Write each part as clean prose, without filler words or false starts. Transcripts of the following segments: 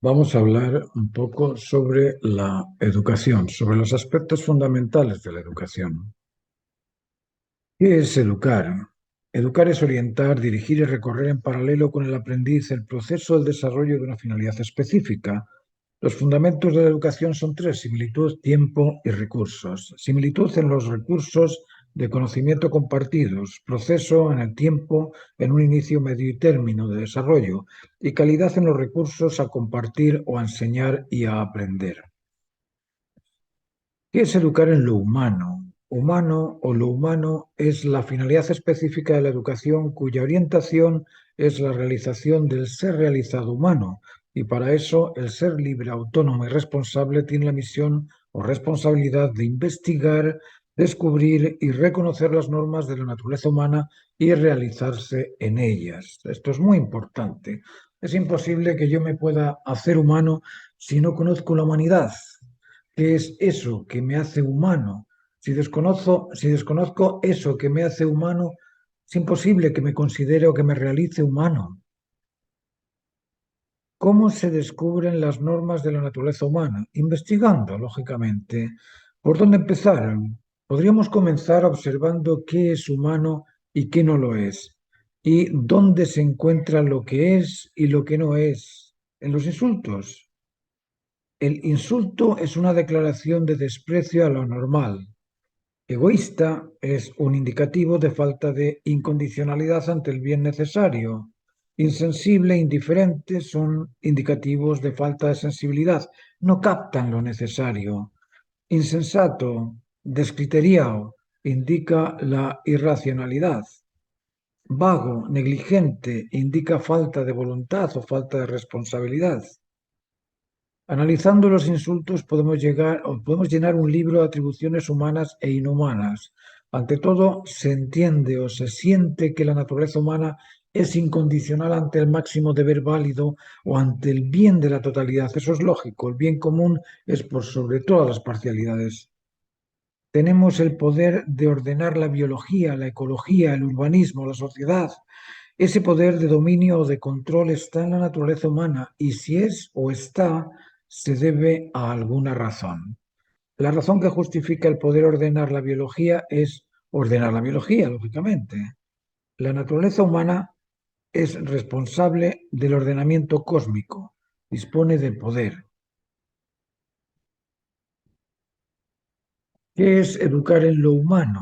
Vamos a hablar un poco sobre la educación, sobre los aspectos fundamentales de la educación. ¿Qué es educar? Educar es orientar, dirigir y recorrer en paralelo con el aprendiz el proceso del desarrollo de una finalidad específica. Los fundamentos de la educación son tres: similitud, tiempo y recursos. Similitud en los recursos de conocimiento compartidos, proceso en el tiempo, en un inicio, medio y término de desarrollo, y calidad en los recursos a compartir o a enseñar y a aprender. ¿Qué es educar en lo humano? Humano o lo humano es la finalidad específica de la educación cuya orientación es la realización del ser realizado humano, y para eso el ser libre, autónomo y responsable tiene la misión o responsabilidad de investigar, descubrir y reconocer las normas de la naturaleza humana y realizarse en ellas. Esto es muy importante. Es imposible que yo me pueda hacer humano si no conozco la humanidad. ¿Qué es eso que me hace humano? Si desconozco eso que me hace humano, es imposible que me considere o que me realice humano. ¿Cómo se descubren las normas de la naturaleza humana? Investigando, lógicamente. ¿Por dónde empezar? Podríamos comenzar observando qué es humano y qué no lo es, y dónde se encuentra lo que es y lo que no es. En los insultos. El insulto es una declaración de desprecio a lo normal. Egoísta es un indicativo de falta de incondicionalidad ante el bien necesario. Insensible e indiferente son indicativos de falta de sensibilidad. No captan lo necesario. Insensato, descriteriado, indica la irracionalidad. Vago, negligente, indica falta de voluntad o falta de responsabilidad. Analizando los insultos podemos llenar un libro de atribuciones humanas e inhumanas. Ante todo, se entiende o se siente que la naturaleza humana es incondicional ante el máximo deber válido o ante el bien de la totalidad. Eso es lógico. El bien común es por sobre todas las parcialidades. Tenemos el poder de ordenar la biología, la ecología, el urbanismo, la sociedad. Ese poder de dominio o de control está en la naturaleza humana, y si es o está, se debe a alguna razón. La razón que justifica el poder ordenar la biología es ordenar la biología, lógicamente. La naturaleza humana es responsable del ordenamiento cósmico, dispone del poder. ¿Qué es educar en lo humano?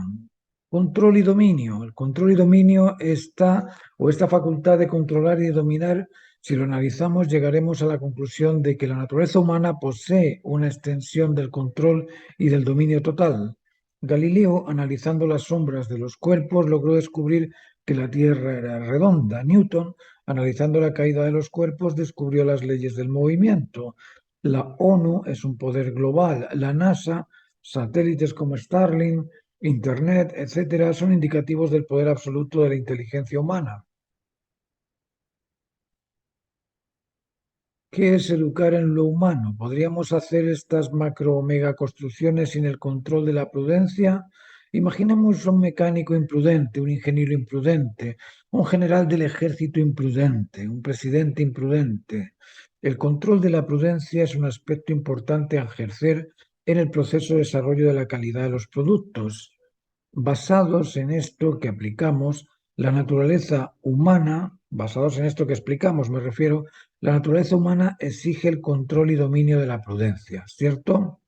Control y dominio. El control y dominio está, o esta facultad de controlar y de dominar, si lo analizamos, llegaremos a la conclusión de que la naturaleza humana posee una extensión del control y del dominio total. Galileo, analizando las sombras de los cuerpos, logró descubrir que la Tierra era redonda. Newton, analizando la caída de los cuerpos, descubrió las leyes del movimiento. La ONU es un poder global. La NASA, satélites como Starlink, Internet, etcétera, son indicativos del poder absoluto de la inteligencia humana. ¿Qué es educar en lo humano? ¿Podríamos hacer estas macro o mega construcciones sin el control de la prudencia? Imaginemos un mecánico imprudente, un ingeniero imprudente, un general del ejército imprudente, un presidente imprudente. El control de la prudencia es un aspecto importante a ejercer en el proceso de desarrollo de la calidad de los productos. Basados en esto que aplicamos, la naturaleza humana, basados en esto que explicamos, me refiero, la naturaleza humana exige el control y dominio de la prudencia, ¿cierto?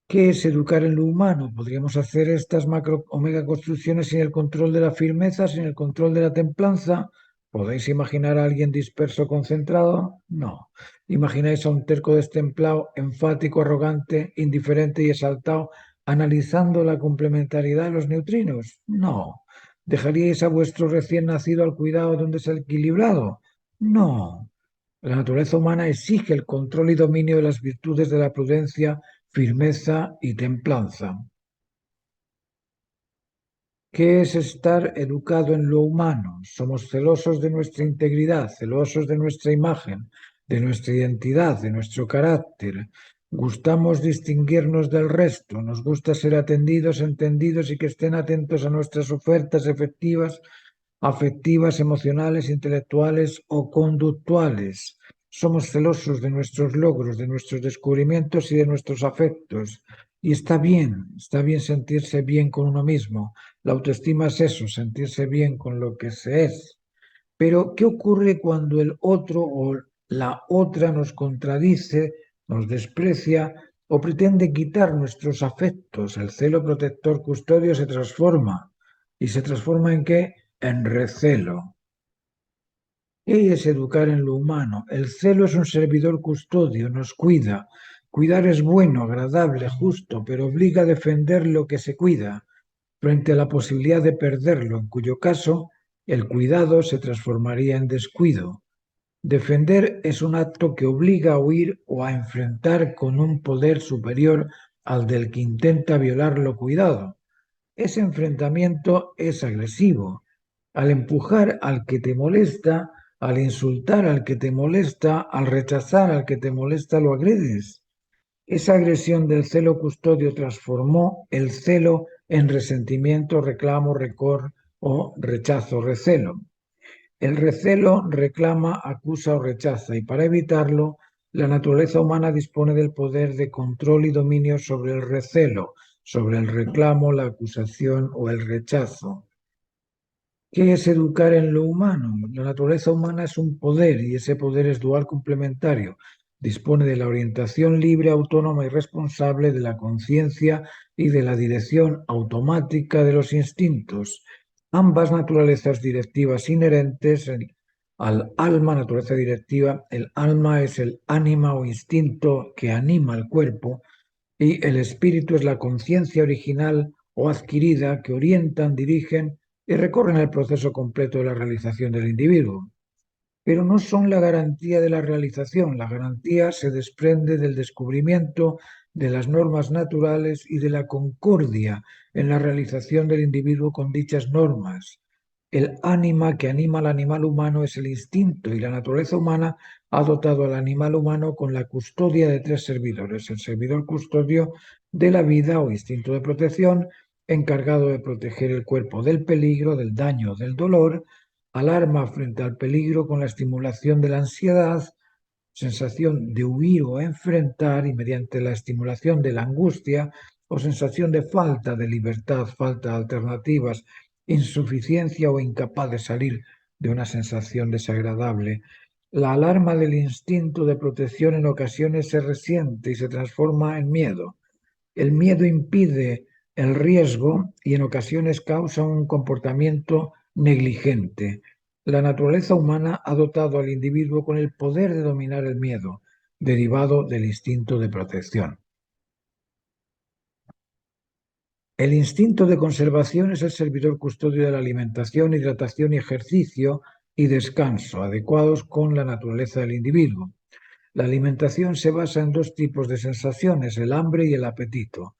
¿Qué es educar en lo humano? Podríamos hacer estas macro o mega construcciones sin el control de la firmeza, sin el control de la templanza. ¿Podéis imaginar a alguien disperso, concentrado? No. ¿Imagináis a un terco destemplado, enfático, arrogante, indiferente y exaltado, analizando la complementariedad de los neutrinos? No. ¿Dejaríais a vuestro recién nacido al cuidado de un desequilibrado? No. La naturaleza humana exige el control y dominio de las virtudes de la prudencia, firmeza y templanza. ¿Qué es estar educado en lo humano? Somos celosos de nuestra integridad, celosos de nuestra imagen, de nuestra identidad, de nuestro carácter. Gustamos distinguirnos del resto, nos gusta ser atendidos, entendidos y que estén atentos a nuestras ofertas efectivas, afectivas, emocionales, intelectuales o conductuales. somos celosos de nuestros logros, de nuestros descubrimientos y de nuestros afectos. Y está bien sentirse bien con uno mismo. La autoestima es eso, sentirse bien con lo que se es. Pero, ¿qué ocurre cuando el otro o la otra nos contradice, nos desprecia o pretende quitar nuestros afectos? El celo protector custodio se transforma. ¿Y se transforma en qué? En recelo. ¿Qué es educar en lo humano? El celo es un servidor custodio, nos cuida. Cuidar es bueno, agradable, justo, pero obliga a defender lo que se cuida frente a la posibilidad de perderlo, en cuyo caso el cuidado se transformaría en descuido. Defender es un acto que obliga a huir o a enfrentar con un poder superior al del que intenta violar lo cuidado. Ese enfrentamiento es agresivo. Al empujar al que te molesta, al insultar al que te molesta, al rechazar al que te molesta, lo agredes. Esa agresión del celo custodio transformó el celo en resentimiento, reclamo, recor o rechazo, recelo. El recelo reclama, acusa o rechaza, y para evitarlo, la naturaleza humana dispone del poder de control y dominio sobre el recelo, sobre el reclamo, la acusación o el rechazo. ¿Qué es educar en lo humano? La naturaleza humana es un poder y ese poder es dual complementario. Dispone de la orientación libre, autónoma y responsable, de la conciencia y de la dirección automática de los instintos. Ambas naturalezas directivas inherentes al alma, naturaleza directiva. El alma es el ánima o instinto que anima el cuerpo y el espíritu es la conciencia original o adquirida que orientan, dirigen y recorren el proceso completo de la realización del individuo. Pero no son la garantía de la realización. La garantía se desprende del descubrimiento de las normas naturales y de la concordia en la realización del individuo con dichas normas. El ánima que anima al animal humano es el instinto y la naturaleza humana ha dotado al animal humano con la custodia de tres servidores. El servidor custodio de la vida o instinto de protección, encargado de proteger el cuerpo del peligro, del daño, del dolor, alarma frente al peligro con la estimulación de la ansiedad, sensación de huir o enfrentar y mediante la estimulación de la angustia o sensación de falta de libertad, falta de alternativas, insuficiencia o incapaz de salir de una sensación desagradable. La alarma del instinto de protección en ocasiones se resiente y se transforma en miedo. El miedo impide el riesgo y en ocasiones causa un comportamiento negligente. La naturaleza humana ha dotado al individuo con el poder de dominar el miedo, derivado del instinto de protección. El instinto de conservación es el servidor custodio de la alimentación, hidratación y ejercicio y descanso, adecuados con la naturaleza del individuo. La alimentación se basa en dos tipos de sensaciones, el hambre y el apetito.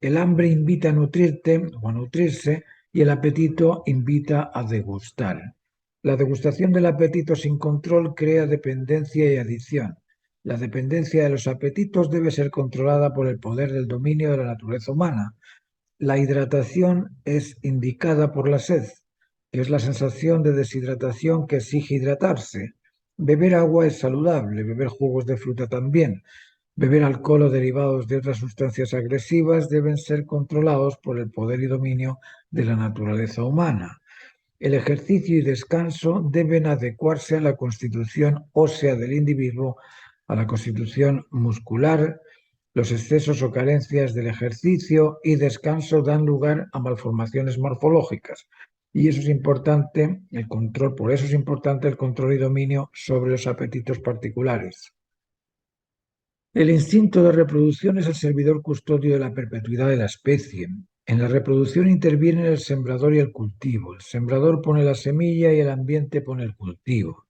El hambre invita a nutrirte o a nutrirse y el apetito invita a degustar. La degustación del apetito sin control crea dependencia y adicción. La dependencia de los apetitos debe ser controlada por el poder del dominio de la naturaleza humana. La hidratación es indicada por la sed, que es la sensación de deshidratación que exige hidratarse. Beber agua es saludable, beber jugos de fruta también. Beber alcohol o derivados de otras sustancias agresivas deben ser controlados por el poder y dominio de la naturaleza humana. El ejercicio y descanso deben adecuarse a la constitución ósea del individuo, a la constitución muscular. Los excesos o carencias del ejercicio y descanso dan lugar a malformaciones morfológicas. Y eso es importante, por eso es importante el control y dominio sobre los apetitos particulares. El instinto de reproducción es el servidor custodio de la perpetuidad de la especie. En la reproducción intervienen el sembrador y el cultivo. El sembrador pone la semilla y el ambiente pone el cultivo.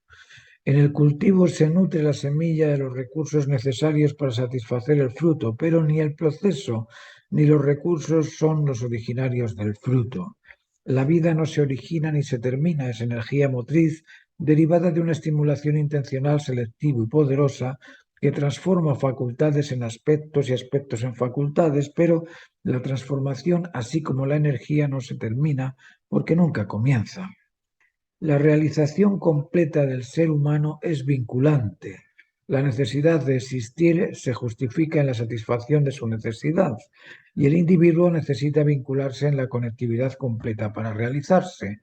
En el cultivo se nutre la semilla de los recursos necesarios para satisfacer el fruto, pero ni el proceso ni los recursos son los originarios del fruto. La vida no se origina ni se termina, es energía motriz derivada de una estimulación intencional, selectiva y poderosa que transforma facultades en aspectos y aspectos en facultades, pero la transformación, así como la energía, no se termina porque nunca comienza. La realización completa del ser humano es vinculante. La necesidad de existir se justifica en la satisfacción de su necesidad y el individuo necesita vincularse en la conectividad completa para realizarse.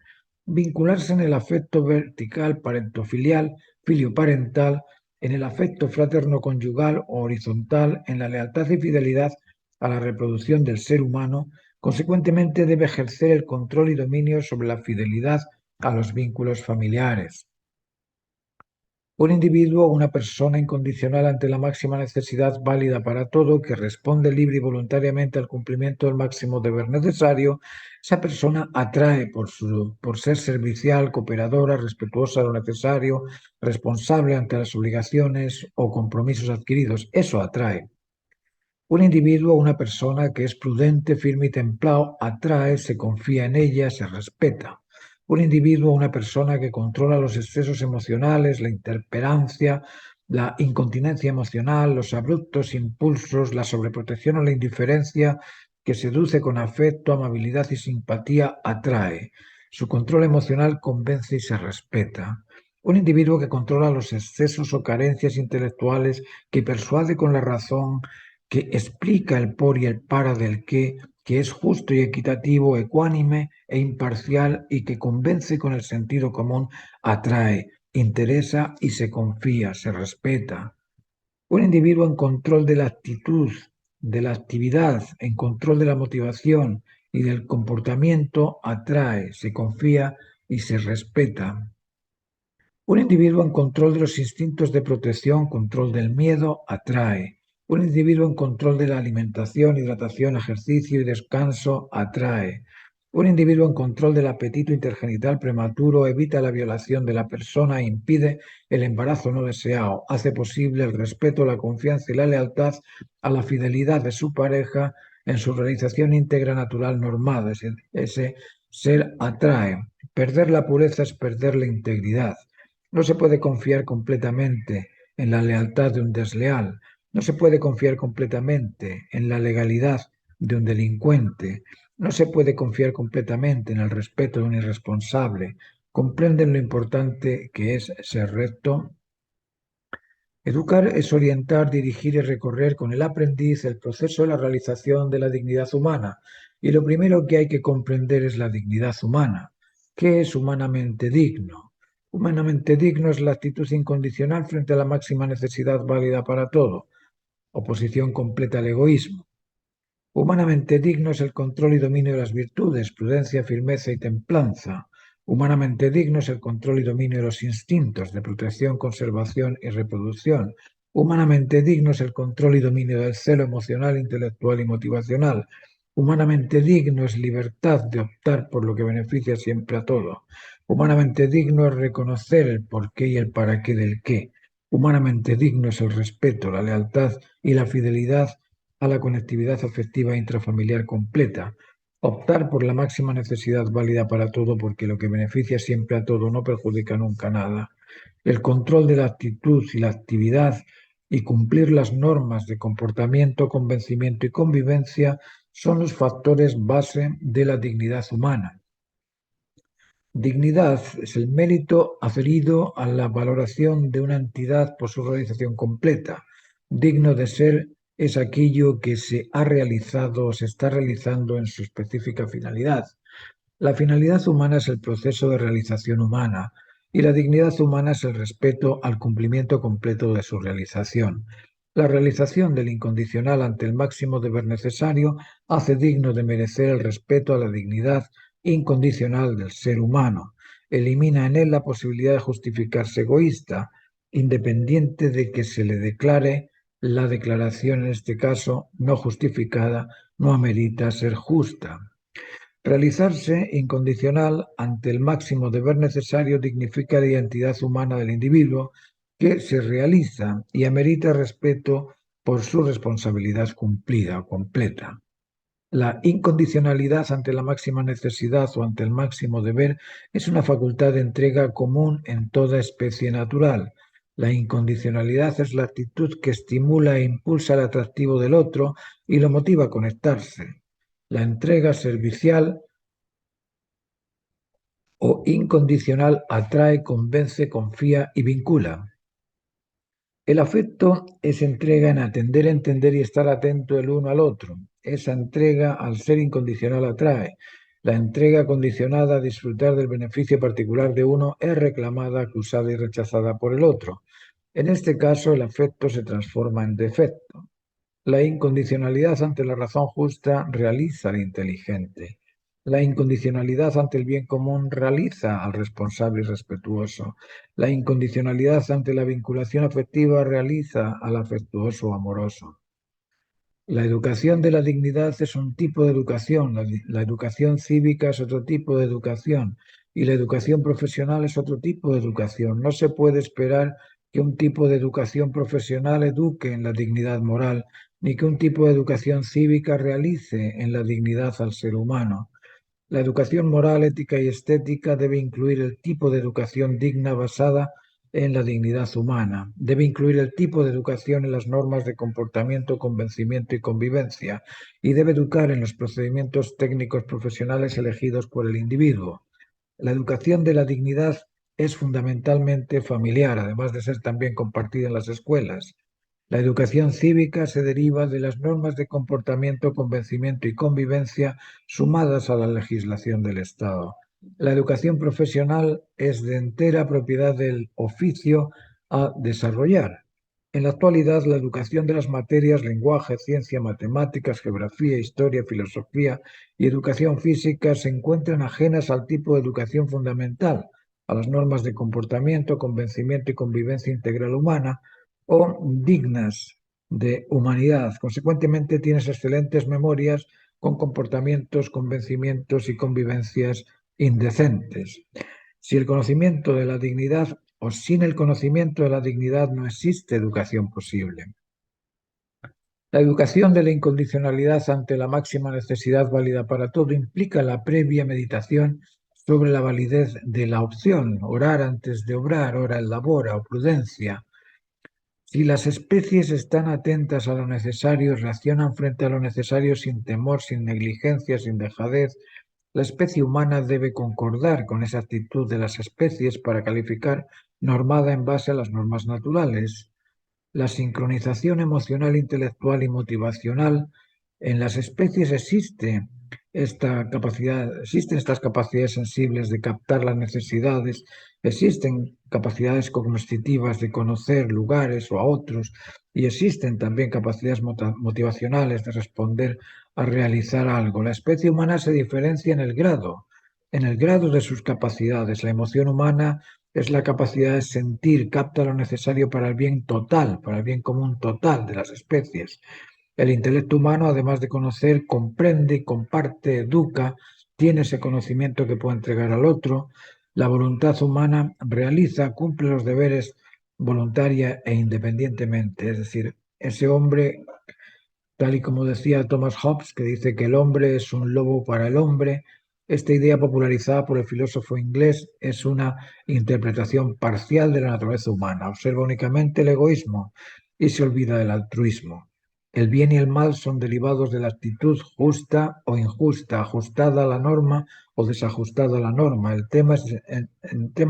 Vincularse en el afecto vertical, parentofilial, filioparental, en el afecto fraterno-conyugal o horizontal, en la lealtad y fidelidad a la reproducción del ser humano, consecuentemente debe ejercer el control y dominio sobre la fidelidad a los vínculos familiares. Un individuo o una persona incondicional ante la máxima necesidad válida para todo, que responde libre y voluntariamente al cumplimiento del máximo deber necesario, esa persona atrae por ser servicial, cooperadora, respetuosa de lo necesario, responsable ante las obligaciones o compromisos adquiridos. Eso atrae. Un individuo o una persona que es prudente, firme y templado atrae, se confía en ella, se respeta. Un individuo o una persona que controla los excesos emocionales, la intemperancia, la incontinencia emocional, los abruptos impulsos, la sobreprotección o la indiferencia, que seduce con afecto, amabilidad y simpatía, atrae. Su control emocional convence y se respeta. Un individuo que controla los excesos o carencias intelectuales, que persuade con la razón, que explica el por y el para del qué, que es justo y equitativo, ecuánime e imparcial y que convence con el sentido común, atrae, interesa y se confía, se respeta. Un individuo en control de la actitud, de la actividad, en control de la motivación y del comportamiento, atrae, se confía y se respeta. Un individuo en control de los instintos de protección, control del miedo, atrae. Un individuo en control de la alimentación, hidratación, ejercicio y descanso, atrae. Un individuo en control del apetito intergenital prematuro evita la violación de la persona e impide el embarazo no deseado. Hace posible el respeto, la confianza y la lealtad a la fidelidad de su pareja en su realización íntegra natural normada. Ese ser atrae. Perder la pureza es perder la integridad. No se puede confiar completamente en la lealtad de un desleal. No se puede confiar completamente en la legalidad de un delincuente. No se puede confiar completamente en el respeto de un irresponsable. ¿Comprenden lo importante que es ser recto? Educar es orientar, dirigir y recorrer con el aprendiz el proceso de la realización de la dignidad humana. Y lo primero que hay que comprender es la dignidad humana. ¿Qué es humanamente digno? Humanamente digno es la actitud incondicional frente a la máxima necesidad válida para todo. Oposición completa al egoísmo. Humanamente digno es el control y dominio de las virtudes, prudencia, firmeza y templanza. Humanamente digno es el control y dominio de los instintos de protección, conservación y reproducción. Humanamente digno es el control y dominio del celo emocional, intelectual y motivacional. Humanamente digno es libertad de optar por lo que beneficia siempre a todo. Humanamente digno es reconocer el porqué y el para qué del qué. Humanamente digno es el respeto, la lealtad y la fidelidad a la conectividad afectiva intrafamiliar completa, optar por la máxima necesidad válida para todo porque lo que beneficia siempre a todo no perjudica nunca nada, el control de la actitud y la actividad y cumplir las normas de comportamiento, convencimiento y convivencia son los factores base de la dignidad humana. Dignidad es el mérito aferido a la valoración de una entidad por su realización completa. Digno de ser es aquello que se ha realizado o se está realizando en su específica finalidad. La finalidad humana es el proceso de realización humana y la dignidad humana es el respeto al cumplimiento completo de su realización. La realización del incondicional ante el máximo deber necesario hace digno de merecer el respeto a la dignidad incondicional del ser humano. Elimina en él la posibilidad de justificarse egoísta, independiente de que se le declare la declaración, en este caso no justificada, no amerita ser justa. Realizarse incondicional ante el máximo deber necesario dignifica la identidad humana del individuo que se realiza y amerita respeto por su responsabilidad cumplida o completa. La incondicionalidad ante la máxima necesidad o ante el máximo deber es una facultad de entrega común en toda especie natural. La incondicionalidad es la actitud que estimula e impulsa el atractivo del otro y lo motiva a conectarse. La entrega servicial o incondicional atrae, convence, confía y vincula. El afecto es entrega en atender, entender y estar atento el uno al otro. Esa entrega al ser incondicional atrae. La entrega condicionada a disfrutar del beneficio particular de uno es reclamada, acusada y rechazada por el otro. En este caso, el afecto se transforma en defecto. La incondicionalidad ante la razón justa realiza al inteligente. La incondicionalidad ante el bien común realiza al responsable y respetuoso. La incondicionalidad ante la vinculación afectiva realiza al afectuoso o amoroso. La educación de la dignidad es un tipo de educación, la educación cívica es otro tipo de educación y la educación profesional es otro tipo de educación. No se puede esperar que un tipo de educación profesional eduque en la dignidad moral, ni que un tipo de educación cívica realice en la dignidad al ser humano. La educación moral, ética y estética debe incluir el tipo de educación digna basada en la dignidad humana. Debe incluir el tipo de educación en las normas de comportamiento, convencimiento y convivencia. Y debe educar en los procedimientos técnicos profesionales elegidos por el individuo. La educación de la dignidad es fundamentalmente familiar, además de ser también compartida en las escuelas. La educación cívica se deriva de las normas de comportamiento, convencimiento y convivencia sumadas a la legislación del Estado. La educación profesional es de entera propiedad del oficio a desarrollar. En la actualidad, la educación de las materias lenguaje, ciencia, matemáticas, geografía, historia, filosofía y educación física se encuentran ajenas al tipo de educación fundamental, a las normas de comportamiento, convencimiento y convivencia integral humana, o dignas de humanidad. Consecuentemente, tienes excelentes memorias con comportamientos, convencimientos y convivencias indecentes. Si el conocimiento de la dignidad o sin el conocimiento de la dignidad no existe educación posible. La educación de la incondicionalidad ante la máxima necesidad válida para todo implica la previa meditación sobre la validez de la opción, orar antes de obrar, ora el labora o prudencia. Si las especies están atentas a lo necesario, reaccionan frente a lo necesario sin temor, sin negligencia, sin dejadez, la especie humana debe concordar con esa actitud de las especies para calificar normada en base a las normas naturales. La sincronización emocional, intelectual y motivacional en las especies existen estas capacidades sensibles de captar las necesidades, existen capacidades cognitivas de conocer lugares o a otros y existen también capacidades motivacionales de responder a realizar algo. La especie humana se diferencia en el grado de sus capacidades. La emoción humana es la capacidad de sentir, capta lo necesario para el bien total, para el bien común total de las especies. El intelecto humano, además de conocer, comprende, comparte, educa, tiene ese conocimiento que puede entregar al otro. La voluntad humana realiza, cumple los deberes voluntaria e independientemente. Es decir, ese hombre, tal y como decía Thomas Hobbes, que dice que el hombre es un lobo para el hombre. Esta idea popularizada por el filósofo inglés es una interpretación parcial de la naturaleza humana. Observa únicamente el egoísmo y se olvida del altruismo. El bien y el mal son derivados de la actitud justa o injusta, ajustada a la norma o desajustada a la norma. El tema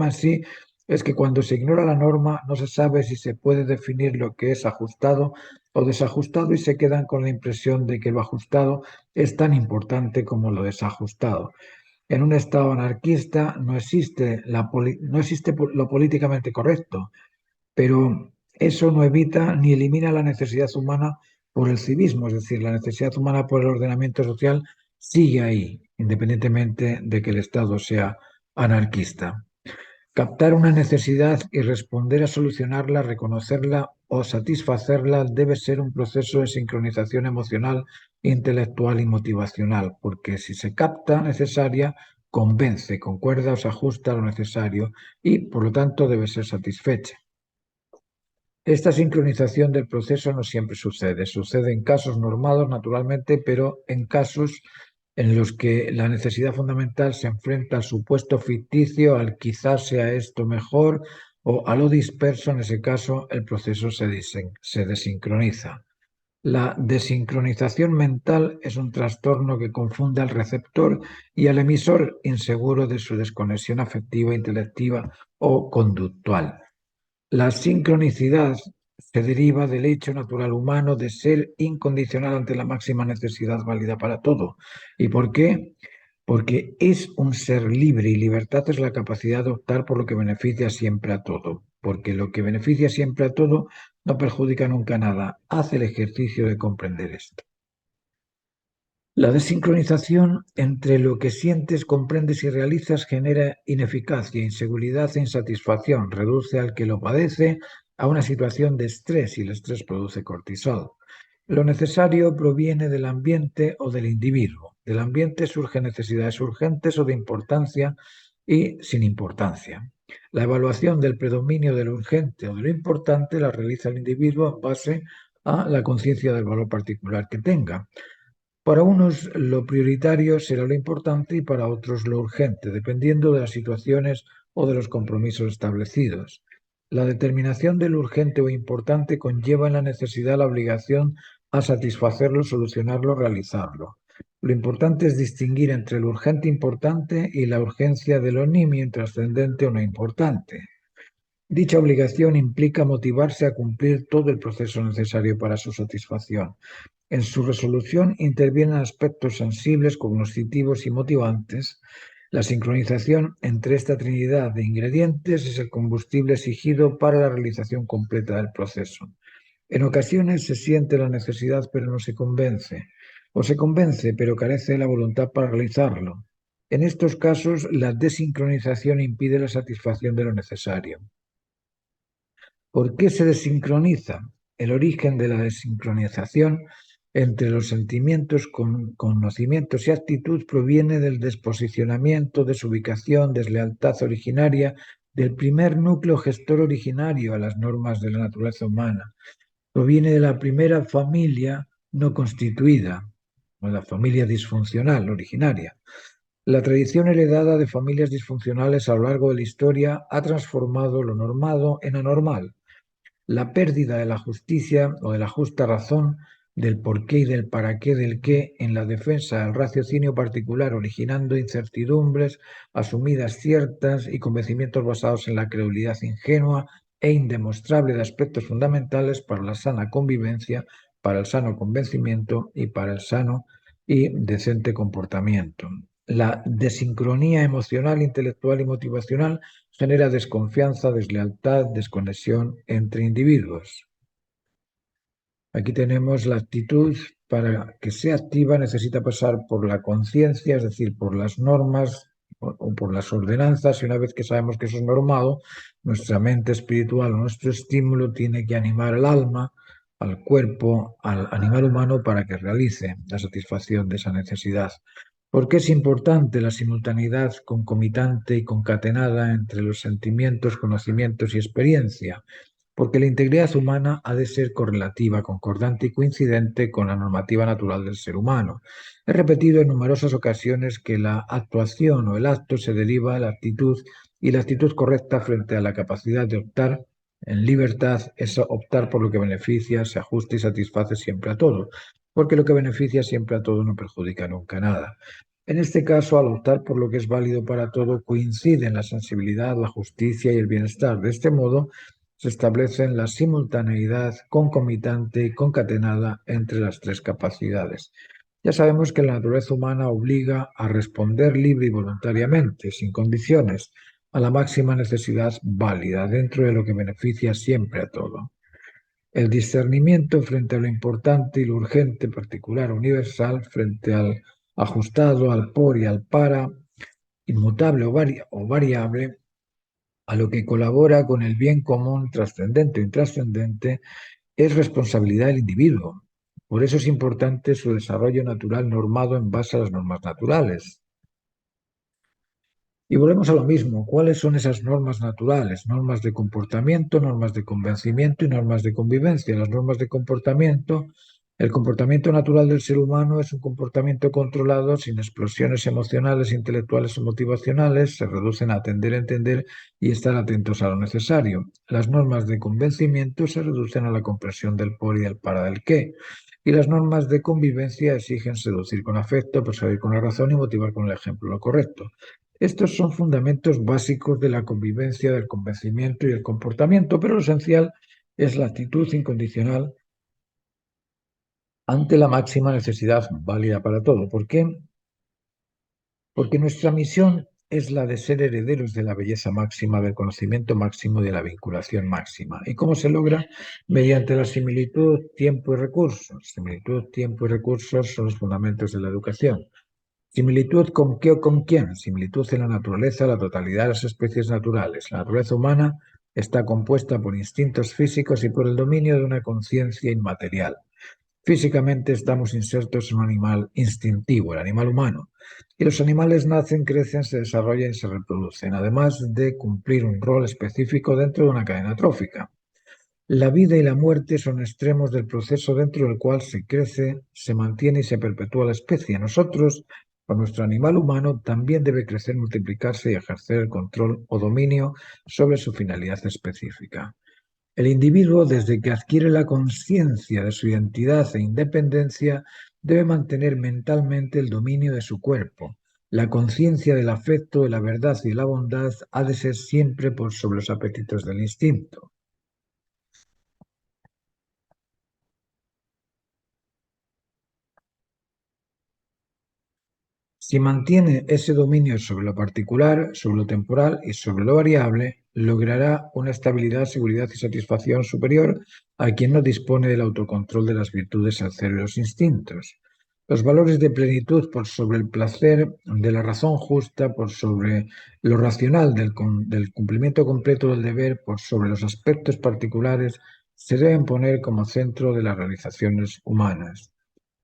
en sí es que cuando se ignora la norma no se sabe si se puede definir lo que es ajustado o desajustado y se quedan con la impresión de que lo ajustado es tan importante como lo desajustado. En un Estado anarquista no existe lo políticamente correcto, pero eso no evita ni elimina la necesidad humana por el civismo, es decir, la necesidad humana por el ordenamiento social sigue ahí, independientemente de que el Estado sea anarquista. Captar una necesidad y responder a solucionarla, reconocerla o satisfacerla debe ser un proceso de sincronización emocional, intelectual y motivacional, porque si se capta necesaria, convence, concuerda o se ajusta a lo necesario y, por lo tanto, debe ser satisfecha. Esta sincronización del proceso no siempre sucede. Sucede en casos normados, naturalmente, pero en casos en los que la necesidad fundamental se enfrenta al supuesto ficticio, al quizás sea esto mejor, o a lo disperso, en ese caso el proceso se desincroniza. La desincronización mental es un trastorno que confunde al receptor y al emisor inseguro de su desconexión afectiva, intelectiva o conductual. La sincronicidad se deriva del hecho natural humano de ser incondicional ante la máxima necesidad válida para todo. ¿Y por qué? Porque es un ser libre y libertad es la capacidad de optar por lo que beneficia siempre a todo. Porque lo que beneficia siempre a todo no perjudica nunca nada. Haz el ejercicio de comprender esto. La desincronización entre lo que sientes, comprendes y realizas genera ineficacia, inseguridad e insatisfacción, reduce al que lo padece a una situación de estrés y el estrés produce cortisol. Lo necesario proviene del ambiente o del individuo. Del ambiente surgen necesidades urgentes o de importancia y sin importancia. La evaluación del predominio de lo urgente o de lo importante la realiza el individuo en base a la conciencia del valor particular que tenga. Para unos lo prioritario será lo importante y para otros lo urgente, dependiendo de las situaciones o de los compromisos establecidos. La determinación de lo urgente o importante conlleva en la necesidad la obligación a satisfacerlo, solucionarlo, realizarlo. Lo importante es distinguir entre lo urgente e importante y la urgencia de lo nimio, intrascendente o no importante. Dicha obligación implica motivarse a cumplir todo el proceso necesario para su satisfacción. En su resolución intervienen aspectos sensibles, cognitivos y motivantes. La sincronización entre esta trinidad de ingredientes es el combustible exigido para la realización completa del proceso. En ocasiones se siente la necesidad pero no se convence, o se convence pero carece de la voluntad para realizarlo. En estos casos, la desincronización impide la satisfacción de lo necesario. ¿Por qué se desincroniza? El origen de la desincronización entre los sentimientos, conocimientos y actitud proviene del desposicionamiento, desubicación, deslealtad originaria del primer núcleo gestor originario a las normas de la naturaleza humana. Proviene de la primera familia no constituida, o la familia disfuncional originaria. La tradición heredada de familias disfuncionales a lo largo de la historia ha transformado lo normado en anormal. La pérdida de la justicia o de la justa razón, del porqué y del para qué del qué en la defensa del raciocinio particular, originando incertidumbres asumidas ciertas y convencimientos basados en la credulidad ingenua e indemostrable de aspectos fundamentales para la sana convivencia, para el sano convencimiento y para el sano y decente comportamiento. La desincronía emocional, intelectual y motivacional genera desconfianza, deslealtad, desconexión entre individuos. Aquí tenemos la actitud. Para que sea activa necesita pasar por la conciencia, es decir, por las normas o por las ordenanzas, y una vez que sabemos que eso es normado, nuestra mente espiritual o nuestro estímulo tiene que animar al alma, al cuerpo, al animal humano para que realice la satisfacción de esa necesidad. ¿Por qué es importante la simultaneidad concomitante y concatenada entre los sentimientos, conocimientos y experiencia? Porque la integridad humana ha de ser correlativa, concordante y coincidente con la normativa natural del ser humano. He repetido en numerosas ocasiones que la actuación o el acto se deriva de la actitud y la actitud correcta frente a la capacidad de optar en libertad es optar por lo que beneficia, se ajusta y satisface siempre a todo, porque lo que beneficia siempre a todo no perjudica nunca nada. En este caso, al optar por lo que es válido para todo, coinciden la sensibilidad, la justicia y el bienestar. De este modo, se establecen la simultaneidad concomitante y concatenada entre las tres capacidades. Ya sabemos que la naturaleza humana obliga a responder libre y voluntariamente, sin condiciones, a la máxima necesidad válida, dentro de lo que beneficia siempre a todo. El discernimiento frente a lo importante y lo urgente, particular, universal, frente al ajustado, al por y al para, inmutable o variable, a lo que colabora con el bien común trascendente o intrascendente, es responsabilidad del individuo. Por eso es importante su desarrollo natural normado en base a las normas naturales. Y volvemos a lo mismo. ¿Cuáles son esas normas naturales? Normas de comportamiento, normas de convencimiento y normas de convivencia. Las normas de comportamiento, el comportamiento natural del ser humano es un comportamiento controlado, sin explosiones emocionales, intelectuales o motivacionales. Se reducen a atender, entender y estar atentos a lo necesario. Las normas de convencimiento se reducen a la comprensión del por y del para del qué. Y las normas de convivencia exigen seducir con afecto, persuadir con la razón y motivar con el ejemplo lo correcto. Estos son fundamentos básicos de la convivencia, del convencimiento y del comportamiento, pero lo esencial Es la actitud incondicional ante la máxima necesidad válida para todo. ¿Por qué? Porque nuestra misión es la de ser herederos de la belleza máxima, del conocimiento máximo y de la vinculación máxima. ¿Y cómo se logra? Mediante la similitud, tiempo y recursos. Similitud, tiempo y recursos son los fundamentos de la educación. ¿Similitud con qué o con quién? Similitud en la naturaleza, la totalidad de las especies naturales. La naturaleza humana está compuesta por instintos físicos y por el dominio de una conciencia inmaterial. Físicamente estamos insertos en un animal instintivo, el animal humano, y los animales nacen, crecen, se desarrollan y se reproducen, además de cumplir un rol específico dentro de una cadena trófica. La vida y la muerte son extremos del proceso dentro del cual se crece, se mantiene y se perpetúa la especie. Nosotros, con nuestro animal humano, también debe crecer, multiplicarse y ejercer el control o dominio sobre su finalidad específica. El individuo, desde que adquiere la conciencia de su identidad e independencia, debe mantener mentalmente el dominio de su cuerpo. La conciencia del afecto, de la verdad y de la bondad ha de ser siempre por sobre los apetitos del instinto. Si mantiene ese dominio sobre lo particular, sobre lo temporal y sobre lo variable, logrará una estabilidad, seguridad y satisfacción superior a quien no dispone del autocontrol de las virtudes, el cero y los instintos. Los valores de plenitud por sobre el placer, de la razón justa, por sobre lo racional, del cumplimiento completo del deber, por sobre los aspectos particulares, se deben poner como centro de las realizaciones humanas.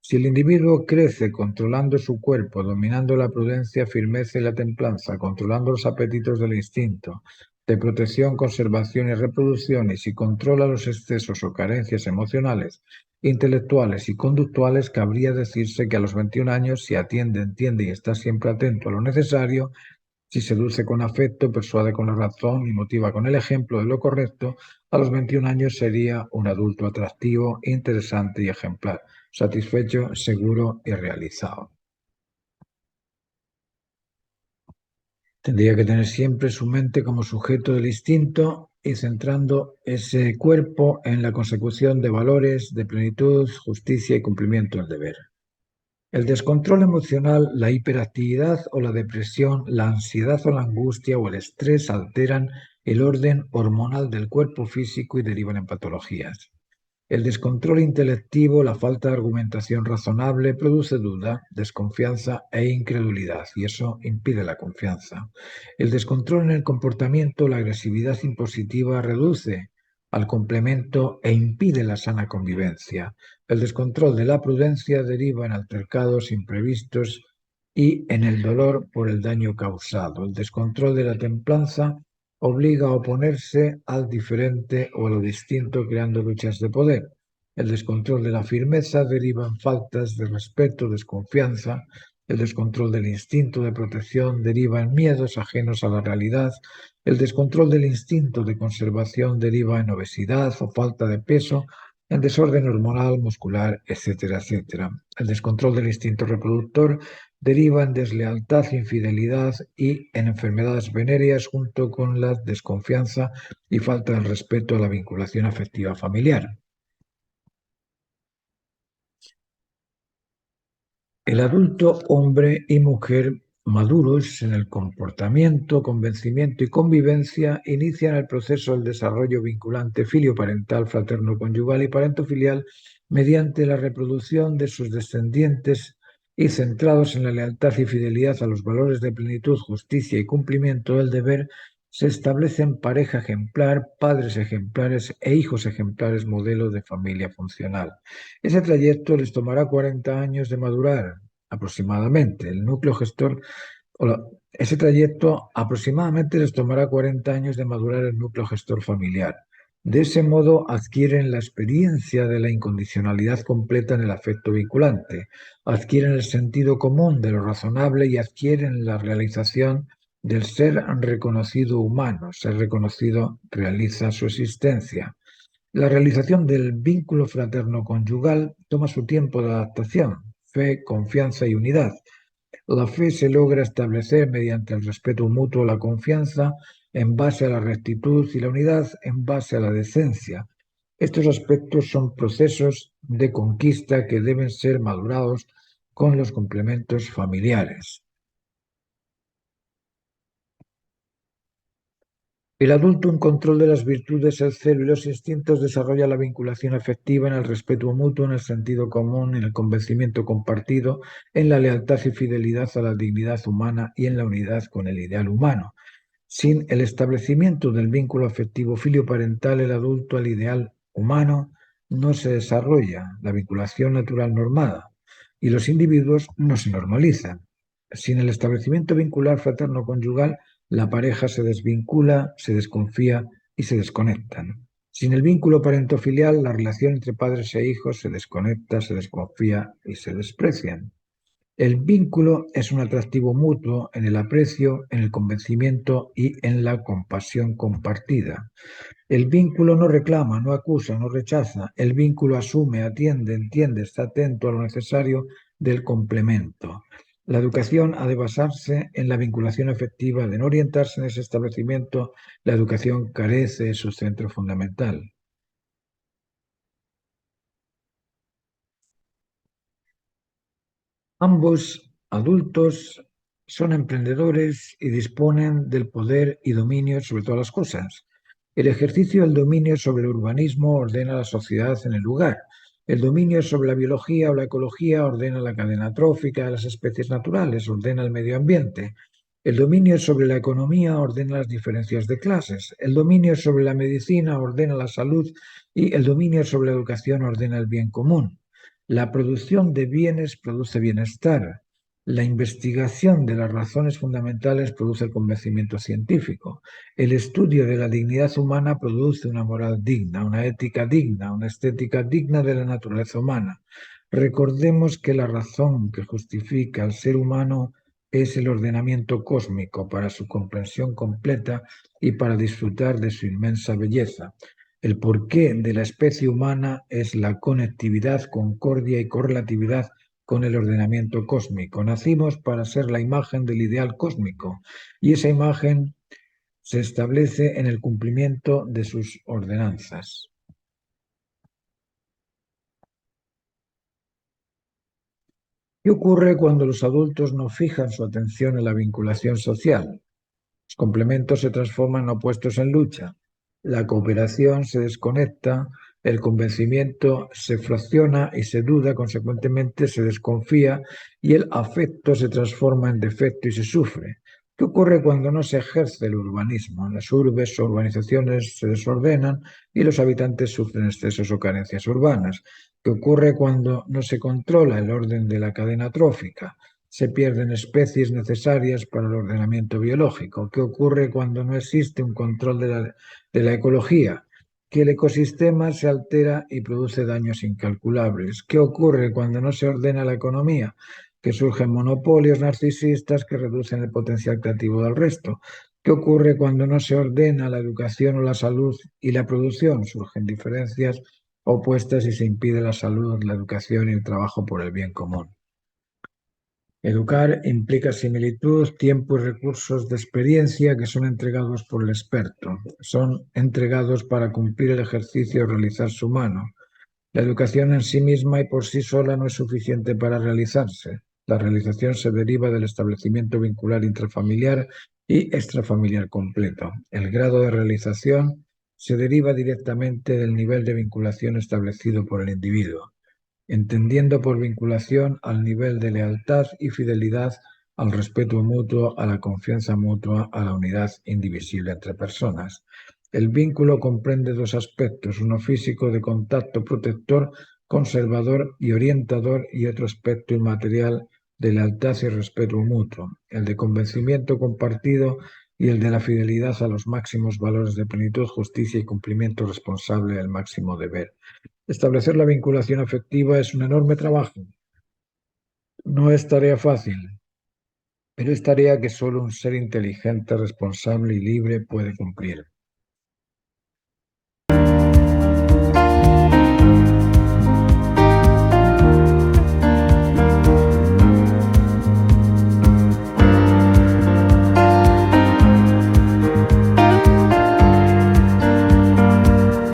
Si el individuo crece controlando su cuerpo, dominando la prudencia, firmeza y la templanza, controlando los apetitos del instinto, de protección, conservación y reproducción, y si controla los excesos o carencias emocionales, intelectuales y conductuales, cabría decirse que a los 21 años, si atiende, entiende y está siempre atento a lo necesario, si seduce con afecto, persuade con la razón y motiva con el ejemplo de lo correcto, a los 21 años sería un adulto atractivo, interesante y ejemplar, satisfecho, seguro y realizado. Tendría que tener siempre su mente como sujeto del instinto y centrando ese cuerpo en la consecución de valores de plenitud, justicia y cumplimiento del deber. El descontrol emocional, la hiperactividad o la depresión, la ansiedad o la angustia o el estrés alteran el orden hormonal del cuerpo físico y derivan en patologías. El descontrol intelectivo, la falta de argumentación razonable, produce duda, desconfianza e incredulidad, y eso impide la confianza. El descontrol en el comportamiento, la agresividad impositiva, reduce al complemento e impide la sana convivencia. El descontrol de la prudencia deriva en altercados imprevistos y en el dolor por el daño causado. El descontrol de la templanza obliga a oponerse al diferente o a lo distinto, creando luchas de poder. El descontrol de la firmeza deriva en faltas de respeto, desconfianza. El descontrol del instinto de protección deriva en miedos ajenos a la realidad. El descontrol del instinto de conservación deriva en obesidad o falta de peso, en desorden hormonal, muscular, etcétera, etcétera. El descontrol del instinto reproductor deriva en deslealtad, infidelidad y en enfermedades venéreas junto con la desconfianza y falta de respeto a la vinculación afectiva familiar. El adulto, hombre y mujer maduros en el comportamiento, convencimiento y convivencia inician el proceso del desarrollo vinculante filioparental, fraterno-conyugal y parentofilial mediante la reproducción de sus descendientes y centrados en la lealtad y fidelidad a los valores de plenitud, justicia y cumplimiento del deber, se establecen pareja ejemplar, padres ejemplares e hijos ejemplares modelo de familia funcional. Ese trayecto les tomará 40 años de madurar aproximadamente. El núcleo gestor, ese trayecto aproximadamente les tomará 40 años de madurar el núcleo gestor familiar. De ese modo adquieren la experiencia de la incondicionalidad completa en el afecto vinculante, adquieren el sentido común de lo razonable y adquieren la realización del ser reconocido humano. Ser reconocido realiza su existencia. La realización del vínculo fraterno-conyugal toma su tiempo de adaptación, fe, confianza y unidad. La fe se logra establecer mediante el respeto mutuo, la confianza en base a la rectitud y la unidad en base a la decencia. Estos aspectos son procesos de conquista que deben ser madurados con los complementos familiares. El adulto en control de las virtudes, el celo y los instintos desarrolla la vinculación afectiva en el respeto mutuo, en el sentido común, en el convencimiento compartido, en la lealtad y fidelidad a la dignidad humana y en la unidad con el ideal humano. Sin el establecimiento del vínculo afectivo filioparental, el adulto al ideal humano no se desarrolla la vinculación natural normada y los individuos no se normalizan. Sin el establecimiento vincular fraterno-conyugal, la pareja se desvincula, se desconfía y se desconectan. Sin el vínculo parentofilial, la relación entre padres e hijos se desconecta, se desconfía y se desprecian. El vínculo es un atractivo mutuo en el aprecio, en el convencimiento y en la compasión compartida. El vínculo no reclama, no acusa, no rechaza. El vínculo asume, atiende, entiende, está atento a lo necesario del complemento. La educación ha de basarse en la vinculación afectiva, de no orientarse en ese establecimiento. La educación carece de su centro fundamental. Ambos adultos son emprendedores y disponen del poder y dominio sobre todas las cosas. El ejercicio del dominio sobre el urbanismo ordena la sociedad en el lugar. El dominio sobre la biología o la ecología ordena la cadena trófica de las especies naturales, ordena el medio ambiente. El dominio sobre la economía ordena las diferencias de clases. El dominio sobre la medicina ordena la salud y el dominio sobre la educación ordena el bien común. La producción de bienes produce bienestar. La investigación de las razones fundamentales produce el convencimiento científico. El estudio de la dignidad humana produce una moral digna, una ética digna, una estética digna de la naturaleza humana. Recordemos que la razón que justifica al ser humano es el ordenamiento cósmico para su comprensión completa y para disfrutar de su inmensa belleza. El porqué de la especie humana es la conectividad, concordia y correlatividad con el ordenamiento cósmico. Nacimos para ser la imagen del ideal cósmico y esa imagen se establece en el cumplimiento de sus ordenanzas. ¿Qué ocurre cuando los adultos no fijan su atención en la vinculación social? Los complementos se transforman en opuestos en lucha. La cooperación se desconecta, el convencimiento se fracciona y se duda, consecuentemente se desconfía y el afecto se transforma en defecto y se sufre. ¿Qué ocurre cuando no se ejerce el urbanismo? Las urbes o urbanizaciones se desordenan y los habitantes sufren excesos o carencias urbanas. ¿Qué ocurre cuando no se controla el orden de la cadena trófica? Se pierden especies necesarias para el ordenamiento biológico. ¿Qué ocurre cuando no existe un control de la ecología? Que el ecosistema se altera y produce daños incalculables. ¿Qué ocurre cuando no se ordena la economía? Que surgen monopolios narcisistas que reducen el potencial creativo del resto. ¿Qué ocurre cuando no se ordena la educación o la salud y la producción? Surgen diferencias opuestas y se impide la salud, la educación y el trabajo por el bien común. Educar implica similitud, tiempo y recursos de experiencia que son entregados por el experto. Son entregados para cumplir el ejercicio y realizar su mano. La educación en sí misma y por sí sola no es suficiente para realizarse. La realización se deriva del establecimiento vincular intrafamiliar y extrafamiliar completo. El grado de realización se deriva directamente del nivel de vinculación establecido por el individuo, entendiendo por vinculación al nivel de lealtad y fidelidad, al respeto mutuo, a la confianza mutua, a la unidad indivisible entre personas. El vínculo comprende dos aspectos, uno físico de contacto protector, conservador y orientador, y otro aspecto inmaterial de lealtad y respeto mutuo, el de convencimiento compartido y el de la fidelidad a los máximos valores de plenitud, justicia y cumplimiento responsable del máximo deber. Establecer la vinculación afectiva es un enorme trabajo. No es tarea fácil, pero es tarea que solo un ser inteligente, responsable y libre puede cumplir.